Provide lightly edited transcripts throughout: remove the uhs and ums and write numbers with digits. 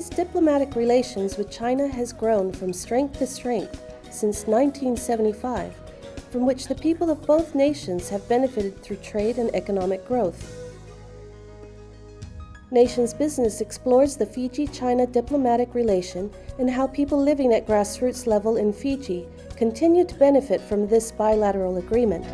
Fiji's diplomatic relations with China has grown from strength to strength since 1975, from which the people of both nations have benefited through trade and economic growth. Nations Business explores the Fiji-China diplomatic relation and how people living at grassroots level in Fiji continue to benefit from this bilateral agreement.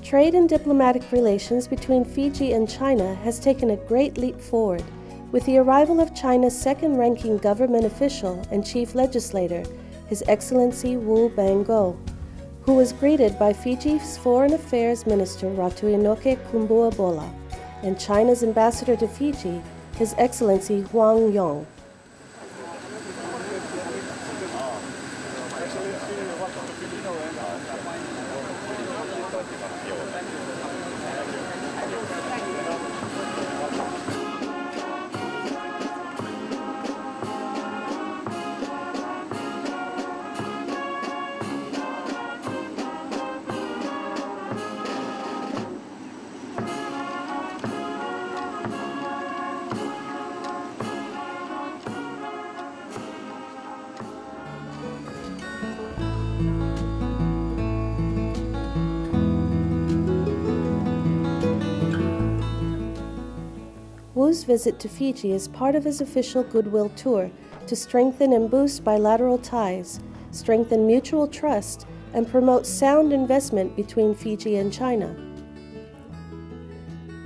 Trade and diplomatic relations between Fiji and China has taken a great leap forward with the arrival of China's second-ranking government official and chief legislator, His Excellency Wu Bangguo, who was greeted by Fiji's Foreign Affairs Minister Ratu Inoke Kumbuabola and China's ambassador to Fiji, His Excellency Huang Yong. Wu's visit to Fiji is part of his official Goodwill tour to strengthen and boost bilateral ties, strengthen mutual trust, and promote sound investment between Fiji and China.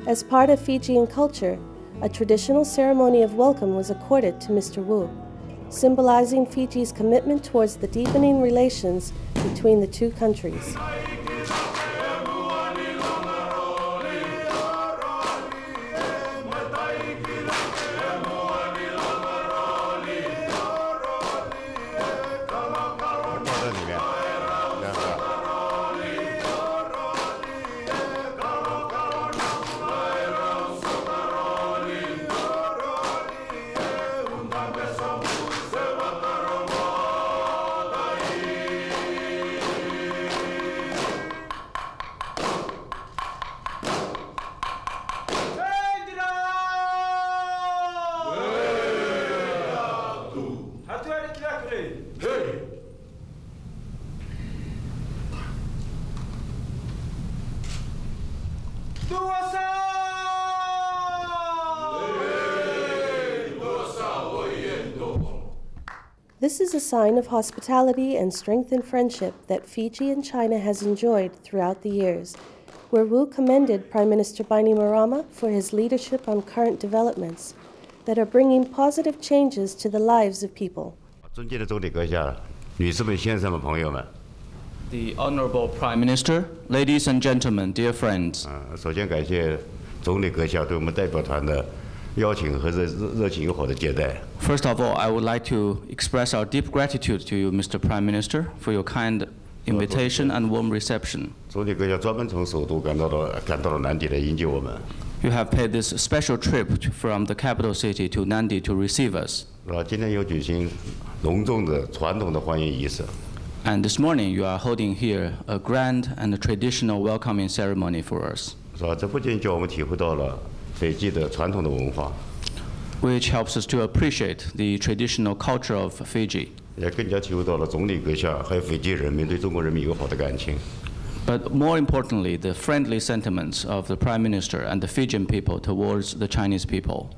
As part of Fijian culture, a traditional ceremony of welcome was accorded to Mr. Wu, symbolizing Fiji's commitment towards the deepening relations between the two countries. This is a sign of hospitality and strengthened friendship that Fiji and China has enjoyed throughout the years, where Wu commended Prime Minister Bainimarama for his leadership on current developments that are bringing positive changes to the lives of people. The Honorable Prime Minister, ladies and gentlemen, dear friends. First of all, I would like to express our deep gratitude to you, Mr. Prime Minister, for your kind invitation and warm reception. You have paid this special trip from the capital city to Nandi to receive us. And this morning, you are holding here a grand and a traditional welcoming ceremony for us, which helps us to appreciate the traditional culture of Fiji. But more importantly, the friendly sentiments of the Prime Minister and the Fijian people towards the Chinese people.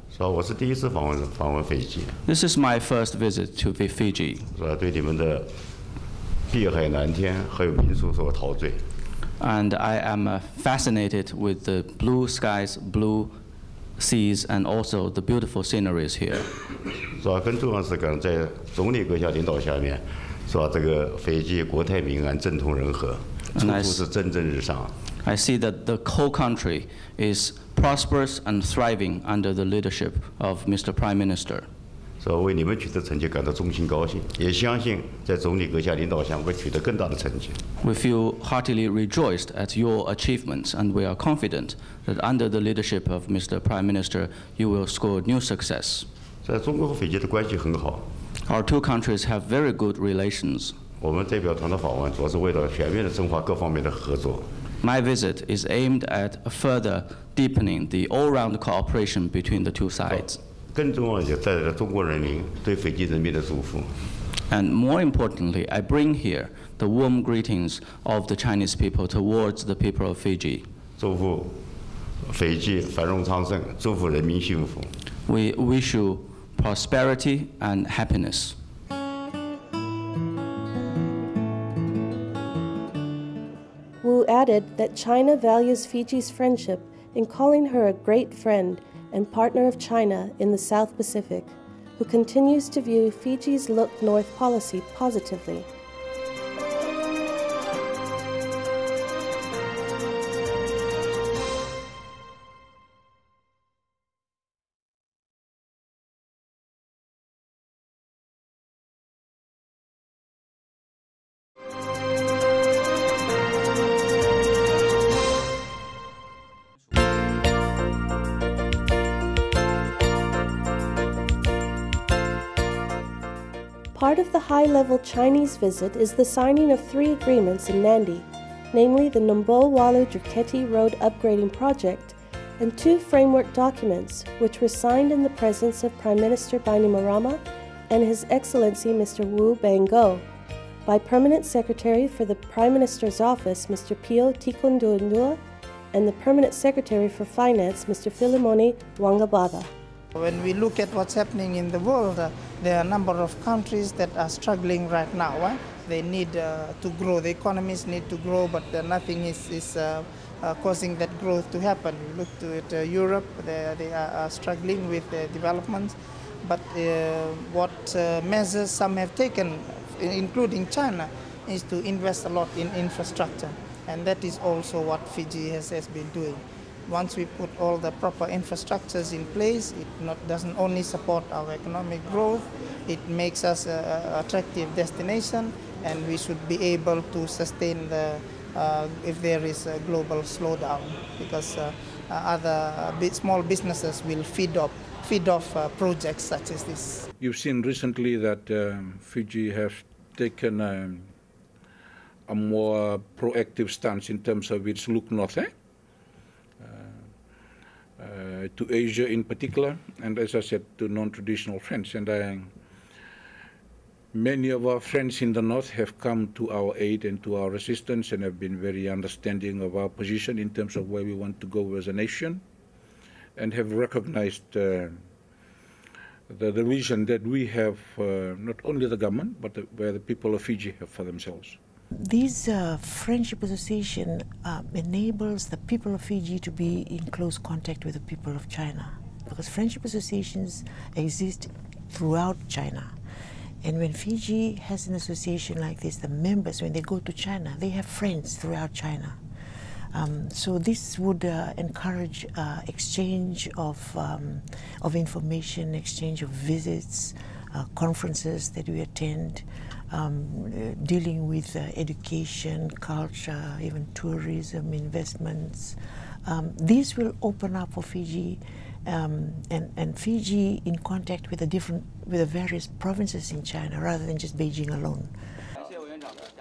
This is my first visit to Fiji. And I am fascinated with the blue skies, blue seas, and also the beautiful sceneries here. I see that the whole country is prosperous and thriving under the leadership of Mr. Prime Minister. We feel heartily rejoiced at your achievements, and we are confident that under the leadership of Mr. Prime Minister, you will score new success. 在中国和斐济的关系很好。Our two countries have very good relations. 我们代表团的访问主要是为了全面的深化各方面的合作。My visit is aimed at further deepening the all-round cooperation between the two sides. 更重要的也带来了中国人民对斐济人民的祝福。And more importantly, I bring here the warm greetings of the Chinese people towards the people of Fiji. 祝福斐济繁荣昌盛，祝福人民幸福。We wish you prosperity and happiness. Wu added that China values Fiji's friendship in calling her a great friend and partner of China in the South Pacific, who continues to view Fiji's Look North policy positively. Part of the high-level Chinese visit is the signing of 3 agreements in Nandi, namely the Numbo-Walu-Driketi Road Upgrading Project and 2 framework documents which were signed in the presence of Prime Minister Bainimarama and His Excellency Mr. Wu Bangguo, by Permanent Secretary for the Prime Minister's Office Mr. Pio Tikundundua and the Permanent Secretary for Finance Mr. Philemoni Wangabada. When we look at what's happening in the world, there are a number of countries that are struggling right now. They need to grow, the economies need to grow, but nothing is causing that growth to happen. We look to Europe, they are struggling with development, but what measures some have taken, including China, is to invest a lot in infrastructure, and that is also what Fiji has been doing. Once we put all the proper infrastructures in place, it doesn't only support our economic growth, it makes us an attractive destination, and we should be able to sustain if there is a global slowdown, because other small businesses will feed off projects such as this. You've seen recently that Fiji has taken a more proactive stance in terms of its look north. To Asia in particular, and as I said, to non-traditional friends. And many of our friends in the north have come to our aid and to our assistance and have been very understanding of our position in terms of where we want to go as a nation, and have recognized the vision that we have, not only the government, but where the people of Fiji have for themselves. This friendship association enables the people of Fiji to be in close contact with the people of China, because friendship associations exist throughout China. And when Fiji has an association like this, the members, when they go to China, they have friends throughout China. So this would encourage exchange of information, exchange of visits, conferences that we attend, dealing with education, culture, even tourism, investments. These will open up for Fiji and Fiji in contact with the various provinces in China rather than just Beijing alone.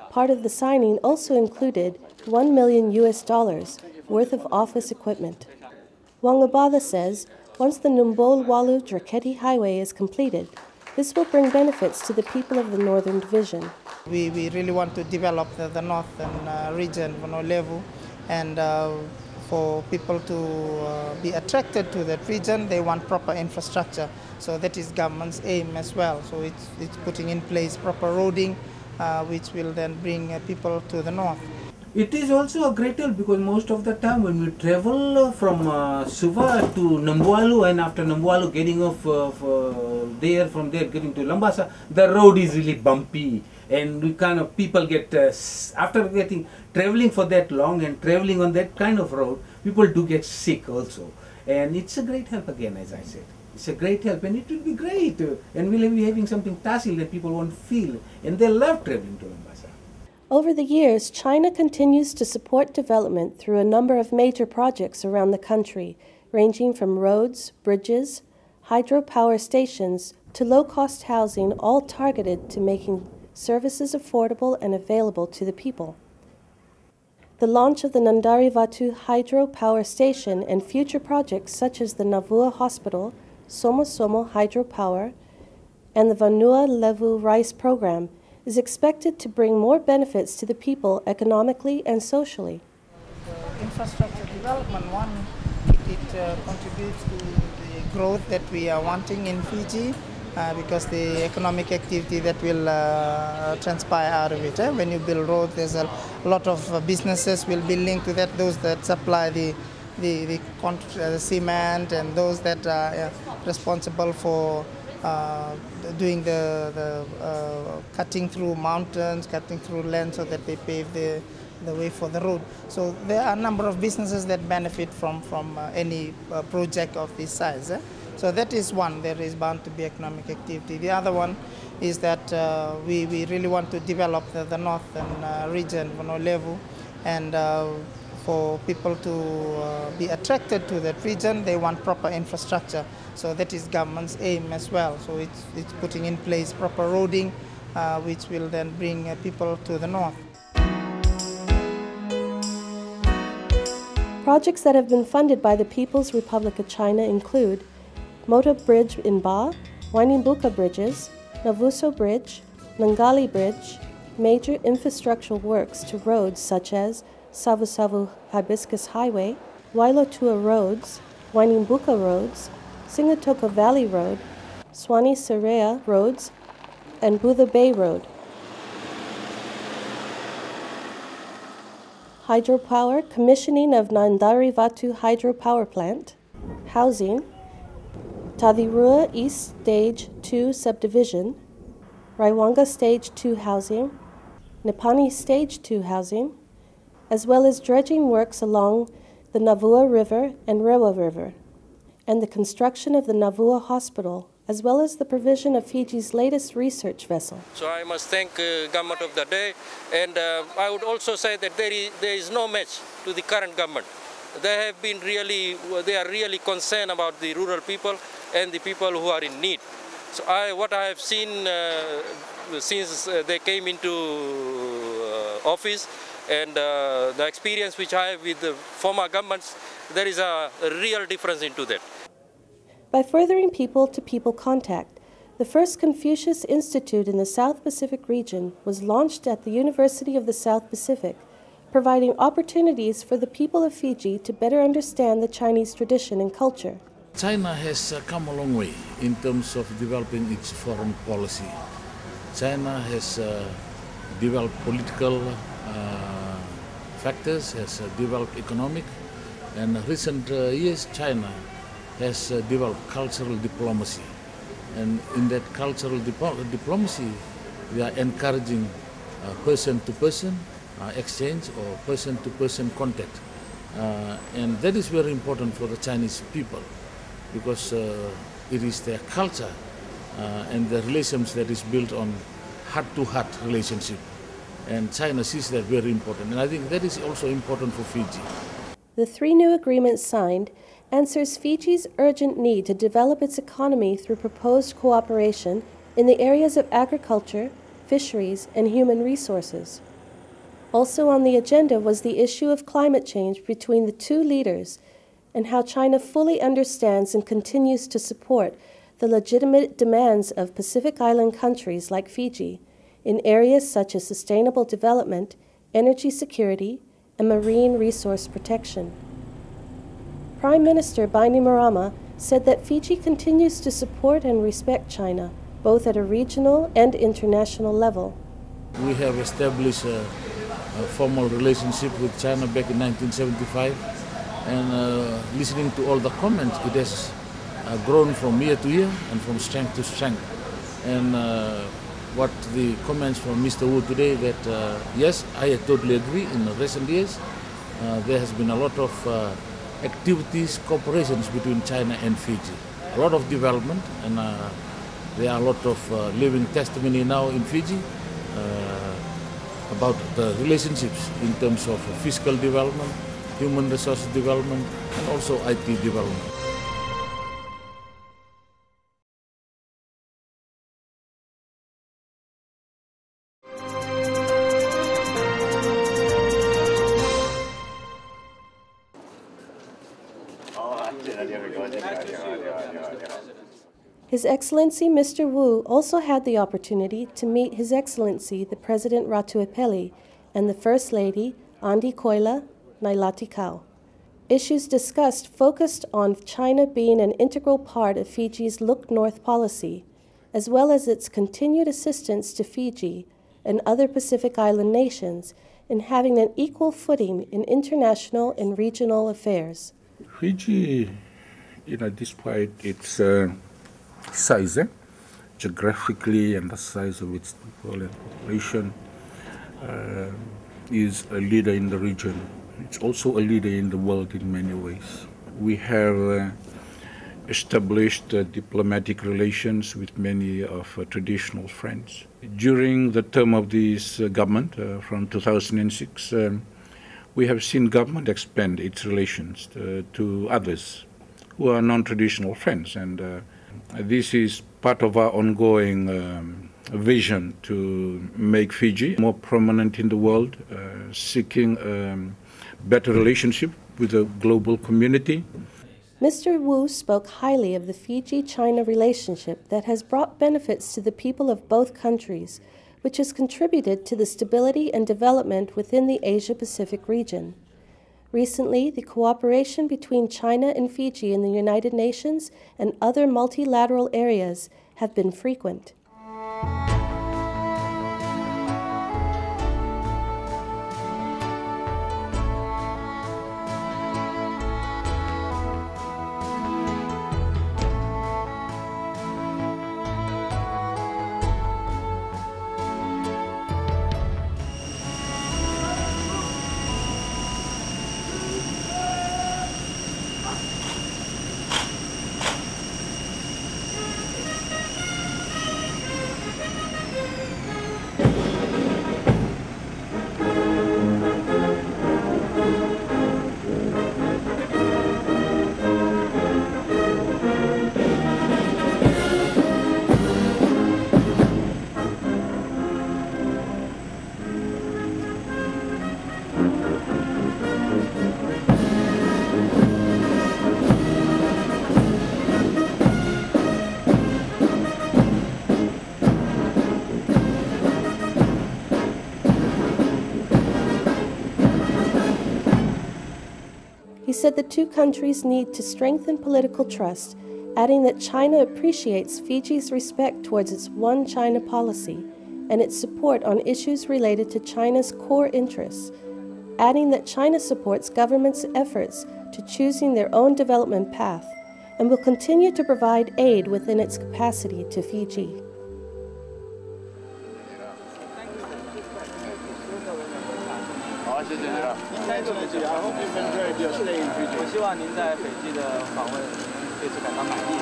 Part of the signing also included $1 million worth of office equipment. Wangabada says once the Numbo-Walu-Driketi Highway is completed, this will bring benefits to the people of the Northern Division. We really want to develop the northern region on a level, and for people to be attracted to that region, they want proper infrastructure. So that is government's aim as well. So it's putting in place proper roading, which will then bring people to the north. It is also a great help because most of the time when we travel from Suva to Nambualu, and after Nambualu getting off from there getting to Lambasa, the road is really bumpy, and we kind of people get after traveling for that long and traveling on that kind of road, people do get sick also, and it's a great help again, as I said. It's a great help, and it will be great, and we'll be having something tacile that people won't feel, and they love traveling to Lambasa. Over the years, China continues to support development through a number of major projects around the country, ranging from roads, bridges, hydropower stations to low-cost housing, all targeted to making services affordable and available to the people. The launch of the Nandari Vatu hydropower station and future projects such as the Navua Hospital, Somo Somo Hydropower, and the Vanua Levu Rice Program is expected to bring more benefits to the people economically and socially. The infrastructure development, it contributes to the growth that we are wanting in Fiji because the economic activity that will transpire out of it. When you build roads, there's a lot of businesses will be linked to that, those that supply the cement and those that are responsible for doing the cutting through mountains, cutting through land so that they pave the way for the road. So there are a number of businesses that benefit from any project of this size. So that is one, there is bound to be economic activity. The other one is that we really want to develop the northern region, Levu, and for people to be attracted to that region, they want proper infrastructure. So that is government's aim as well. So it's putting in place proper roading, which will then bring people to the north. Projects that have been funded by the People's Republic of China include Motor Bridge in Ba, Wainimbuka Bridges, Navuso Bridge, Nangali Bridge, major infrastructural works to roads such as Savu Savu Hibiscus Highway, Wailotua Roads, Wainimbuka Roads, Singatoka Valley Road, Swani Serea Roads, and Budha Bay Road. Hydropower, commissioning of Nandari Vatu Hydropower Plant, housing, Tadirua East Stage 2 Subdivision, Raiwanga Stage 2 Housing, Nipani Stage 2 Housing, as well as dredging works along the Navua River and Rewa River, and the construction of the Navua Hospital, as well as the provision of Fiji's latest research vessel. So I must thank government of the day, and I would also say that there is no match to the current government. They are really concerned about the rural people and the people who are in need. So what I have seen since they came into office, and the experience which I have with the former governments, there is a real difference into that. By furthering people-to-people contact, the first Confucius Institute in the South Pacific region was launched at the University of the South Pacific, providing opportunities for the people of Fiji to better understand the Chinese tradition and culture. China has come a long way in terms of developing its foreign policy. China has developed political factors, has developed economic, and in recent years China has developed cultural diplomacy. And in that cultural diplomacy, we are encouraging person-to-person exchange or person-to-person contact. And that is very important for the Chinese people because it is their culture and the relations that is built on heart-to-heart relationship. And China sees that very important. And I think that is also important for Fiji. The 3 new agreements signed answers Fiji's urgent need to develop its economy through proposed cooperation in the areas of agriculture, fisheries, and human resources. Also on the agenda was the issue of climate change between the 2 leaders and how China fully understands and continues to support the legitimate demands of Pacific Island countries like Fiji in areas such as sustainable development, energy security, and marine resource protection. Prime Minister Bainimarama said that Fiji continues to support and respect China, both at a regional and international level. We have established a formal relationship with China back in 1975, and listening to all the comments, it has grown from year to year and from strength to strength. And what the comments from Mr. Wu today, that yes, I totally agree. In recent years, there has been a lot of activities, cooperations between China and Fiji. A lot of development, and there are a lot of living testimony now in Fiji about the relationships in terms of fiscal development, human resource development, and also IT development. His Excellency Mr. Wu also had the opportunity to meet His Excellency the President Ratuapeli and the First Lady Andi Koila Nailatikau. Issues discussed focused on China being an integral part of Fiji's Look North policy, as well as its continued assistance to Fiji and other Pacific Island nations in having an equal footing in international and regional affairs. Fiji, despite its size, geographically, and the size of its people and population, is a leader in the region. It's also a leader in the world in many ways. We have established diplomatic relations with many of our traditional friends. During the term of this government, from 2006, we have seen government expand its relations to others who are non-traditional friends, and this is part of our ongoing vision to make Fiji more prominent in the world, seeking better relationship with the global community. Mr. Wu spoke highly of the Fiji-China relationship that has brought benefits to the people of both countries, which has contributed to the stability and development within the Asia-Pacific region. Recently, the cooperation between China and Fiji in the United Nations and other multilateral areas have been frequent. He said the two countries need to strengthen political trust, adding that China appreciates Fiji's respect towards its One China policy and its support on issues related to China's core interests, adding that China supports government's efforts to choosing their own development path and will continue to provide aid within its capacity to Fiji. I hope you've enjoyed your stay in Fiji. 我希望您在斐济的访问对此感到满意。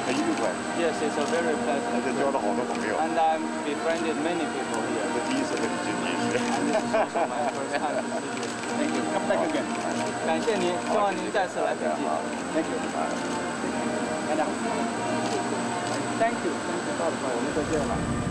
很愉快。Yes, it's a very pleasant. 而且交了好多朋友。And I've befriended many people here. 我第一次跟你见面。And this is also my first time to see you. Thank you. Come back again. 感谢您，希望您再次来斐济。Thank you. Thank you. 到了，我们再见了。